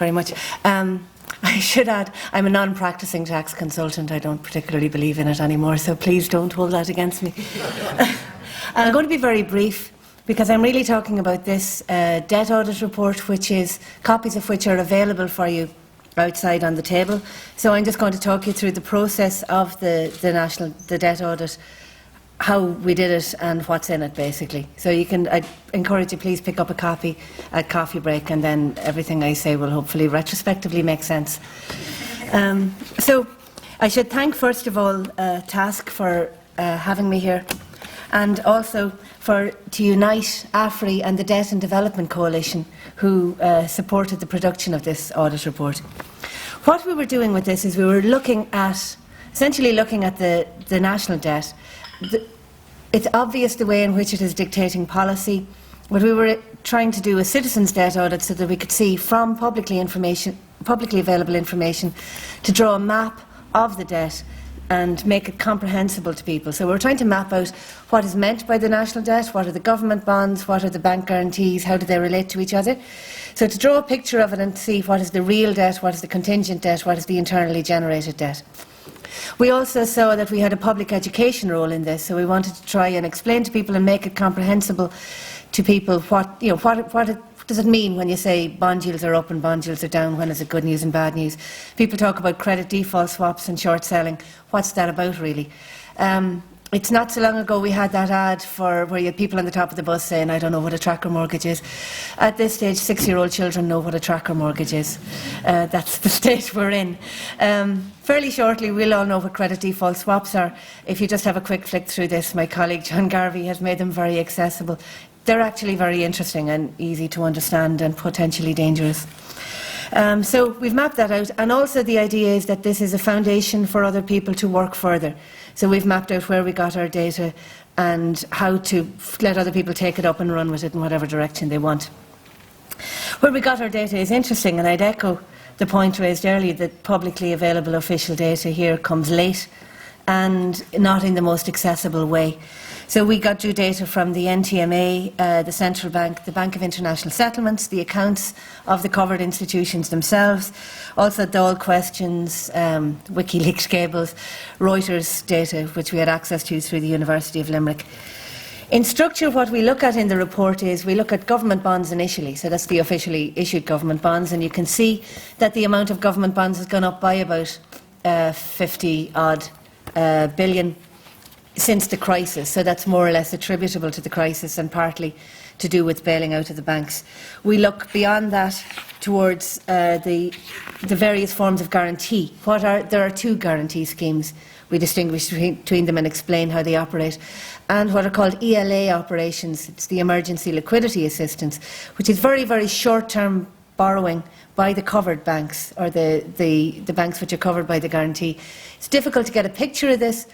very much. I should add, I'm a non-practicing tax consultant. I don't particularly believe in it anymore, so please don't hold that against me. I'm going to be very brief, because I'm really talking about this debt audit report, copies of which are available for you outside on the table. So I'm just going to talk you through the process of the debt audit, how we did it and what's in it, basically. So I encourage you, please pick up a copy at coffee break, and then everything I say will hopefully retrospectively make sense. So I should thank, first of all, Task for having me here, and also to unite AFRI and the Debt and Development Coalition, who supported the production of this audit report. What we were doing with this is we were essentially looking at the national debt. It's obvious the way in which it is dictating policy, but we were trying to do a citizens' debt audit so that we could see from publicly available information to draw a map of the debt and make it comprehensible to people. So we're trying to map out what is meant by the national debt, what are the government bonds, what are the bank guarantees, how do they relate to each other. So to draw a picture of it and see what is the real debt, what is the contingent debt, what is the internally generated debt. We also saw that we had a public education role in this, so we wanted to try and explain to people and make it comprehensible to people what does it mean when you say bond yields are up and bond yields are down, when is it good news and bad news? People talk about credit default swaps and short selling. What's that about, really? It's not so long ago we had that ad where you had people on the top of the bus saying, I don't know what a tracker mortgage is. At this stage, 6-year-old children know what a tracker mortgage is. That's the state we're in. Fairly shortly, we'll all know what credit default swaps are. If you just have a quick flick through this, my colleague John Garvey has made them very accessible. They're actually very interesting and easy to understand and potentially dangerous. So we've mapped that out, and also the idea is that this is a foundation for other people to work further. So we've mapped out where we got our data and how to let other people take it up and run with it in whatever direction they want. Where we got our data is interesting, and I'd echo the point raised earlier that publicly available official data here comes late and not in the most accessible way. So we got due data from the NTMA, the Central Bank, the Bank of International Settlements, the accounts of the covered institutions themselves, also Dáil questions, WikiLeaks cables, Reuters data, which we had access to through the University of Limerick. In structure, what we look at in the report is we look at government bonds initially, so that's the officially issued government bonds, and you can see that the amount of government bonds has gone up by about 50-odd billion since the crisis, so that's more or less attributable to the crisis and partly to do with bailing out of the banks. We look beyond that towards the various forms of guarantee. There are 2 guarantee schemes. We distinguish between them and explain how they operate. And what are called ELA operations. It's the Emergency Liquidity Assistance, which is very, very short-term borrowing by the covered banks, or the banks which are covered by the guarantee. It's difficult to get a picture of this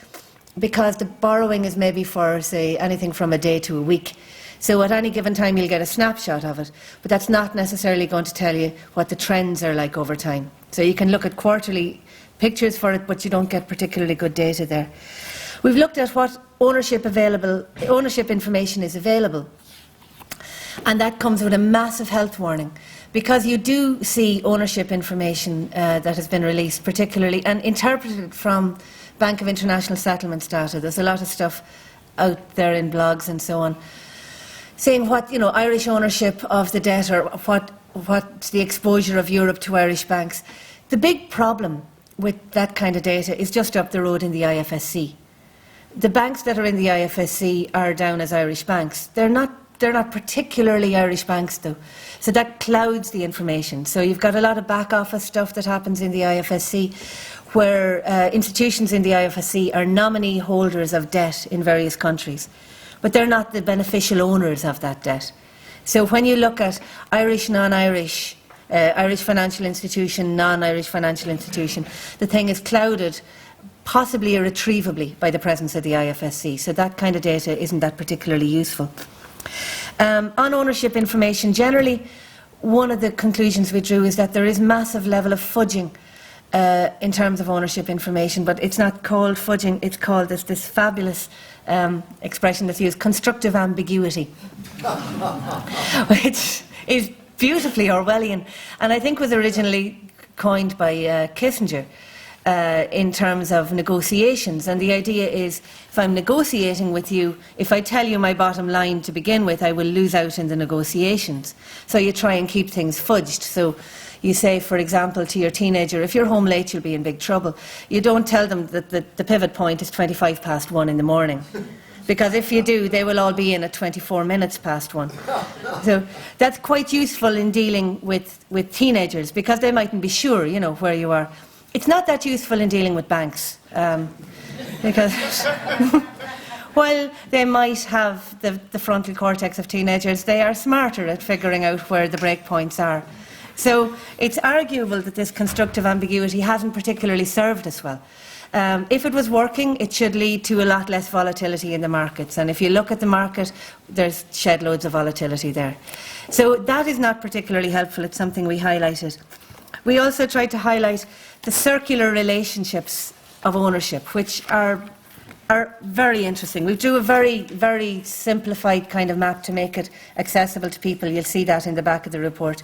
because the borrowing is maybe for, say, anything from a day to a week. So at any given time you'll get a snapshot of it, but that's not necessarily going to tell you what the trends are like over time. So you can look at quarterly pictures for it, but you don't get particularly good data there. We've looked at what ownership information is available, and that comes with a massive health warning, because you do see ownership information that has been released, particularly and interpreted from Bank of International Settlements data. There's a lot of stuff out there in blogs and so on, saying what, Irish ownership of the debt, or what's the exposure of Europe to Irish banks. The big problem with that kind of data is just up the road in the IFSC. The banks that are in the IFSC are down as Irish banks. They're not particularly Irish banks, though, so that clouds the information. So you've got a lot of back office stuff that happens in the IFSC, where institutions in the IFSC are nominee holders of debt in various countries, but they're not the beneficial owners of that debt. So when you look at Irish, non-Irish, Irish financial institution, non-Irish financial institution, the thing is clouded, possibly irretrievably, by the presence of the IFSC. So that kind of data isn't that particularly useful. On ownership information, generally, one of the conclusions we drew is that there is massive level of fudging in terms of ownership information, but it's not called fudging, it's called this fabulous expression that's used, constructive ambiguity, which is beautifully Orwellian, and I think was originally coined by Kissinger in terms of negotiations. And the idea is, if I'm negotiating with you, if I tell you my bottom line to begin with, I will lose out in the negotiations. So you try and keep things fudged. So you say, for example, to your teenager, if you're home late, you'll be in big trouble. You don't tell them that the pivot point is 1:25 in the morning. Because if you do, they will all be in at 1. So that's quite useful in dealing with teenagers, because they mightn't be sure, you know, where you are. It's not that useful in dealing with banks, because while they might have the frontal cortex of teenagers, they are smarter at figuring out where the breakpoints are. So it's arguable that this constructive ambiguity hasn't particularly served us well. If it was working, it should lead to a lot less volatility in the markets. And if you look at the market, there's shed loads of volatility there. So that is not particularly helpful. It's something we highlighted. We also tried to highlight the circular relationships of ownership, which are very interesting. We drew a very, very simplified kind of map to make it accessible to people. You'll see that in the back of the report.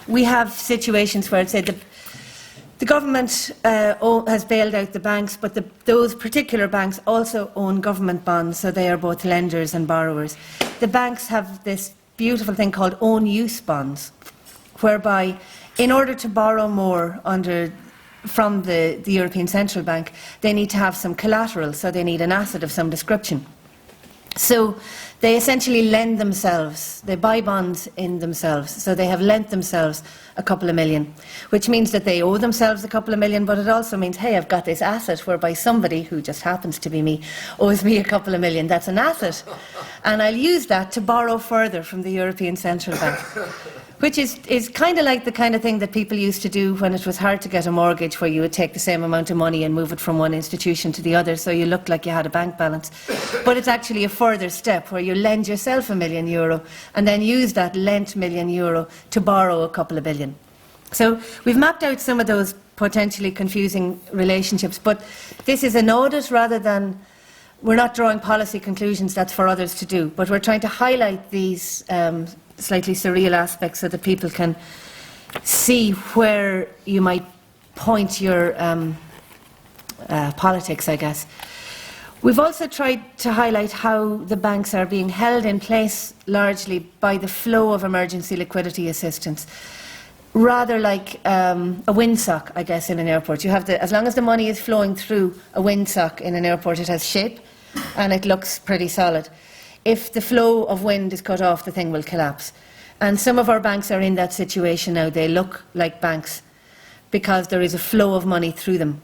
We have situations where, say, the government has bailed out the banks, but those particular banks also own government bonds, so they are both lenders and borrowers. The banks have this beautiful thing called own-use bonds, whereby, in order to borrow more from the European Central Bank, they need to have some collateral, so they need an asset of some description. So they essentially lend themselves, they buy bonds in themselves, so they have lent themselves a couple of million, which means that they owe themselves a couple of million, but it also means, hey, I've got this asset whereby somebody, who just happens to be me, owes me a couple of million. That's an asset, and I'll use that to borrow further from the European Central Bank. Which is kind of like the kind of thing that people used to do when it was hard to get a mortgage, where you would take the same amount of money and move it from one institution to the other, so you looked like you had a bank balance. But it's actually a further step, where you lend yourself €1 million and then use that lent €1 million to borrow a couple of billion. So we've mapped out some of those potentially confusing relationships, but this is an audit rather than... We're not drawing policy conclusions, that's for others to do, but we're trying to highlight these slightly surreal aspects so that people can see where you might point your politics, I guess. We've also tried to highlight how the banks are being held in place largely by the flow of emergency liquidity assistance, rather like a windsock, I guess, in an airport. You have as long as the money is flowing through a windsock in an airport, it has shape and it looks pretty solid. If the flow of wind is cut off, the thing will collapse. And some of our banks are in that situation now. They look like banks because there is a flow of money through them.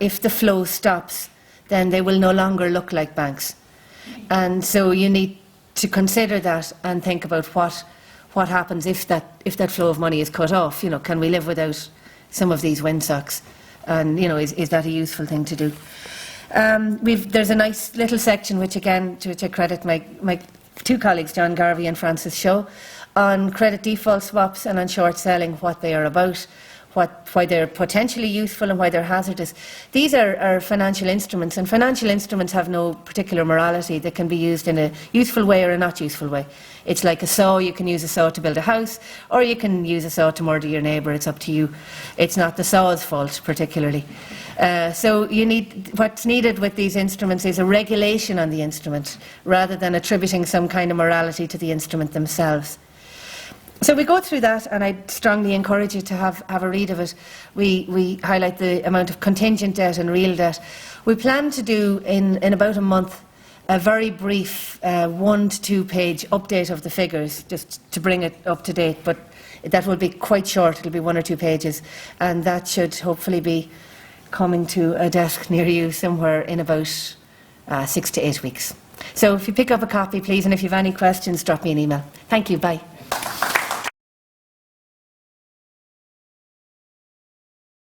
If the flow stops, then they will no longer look like banks. And so you need to consider that and think about what happens if that flow of money is cut off. You know, can we live without some of these windsocks? And, you know, is that a useful thing to do? There's a nice little section, which again, to credit my two colleagues, John Garvey and Francis Shaw, on credit default swaps and on short selling, what they are about, why they're potentially useful and why they're hazardous. These are financial instruments, and financial instruments have no particular morality. They can be used in a useful way or a not useful way. It's like a saw. You can use a saw to build a house, or you can use a saw to murder your neighbour. It's up to you. It's not the saw's fault particularly. So what's needed with these instruments is a regulation on the instrument, rather than attributing some kind of morality to the instrument themselves. So we go through that, and I'd strongly encourage you to have a read of it. We highlight the amount of contingent debt and real debt. We plan to do, in about a month, a very brief 1 to 2 page update of the figures, just to bring it up to date, but that will be quite short. It'll be 1 or 2 pages, and that should hopefully be coming to a desk near you somewhere in about 6 to 8 weeks. So if you pick up a copy, please, and if you have any questions, drop me an email. Thank you. Bye.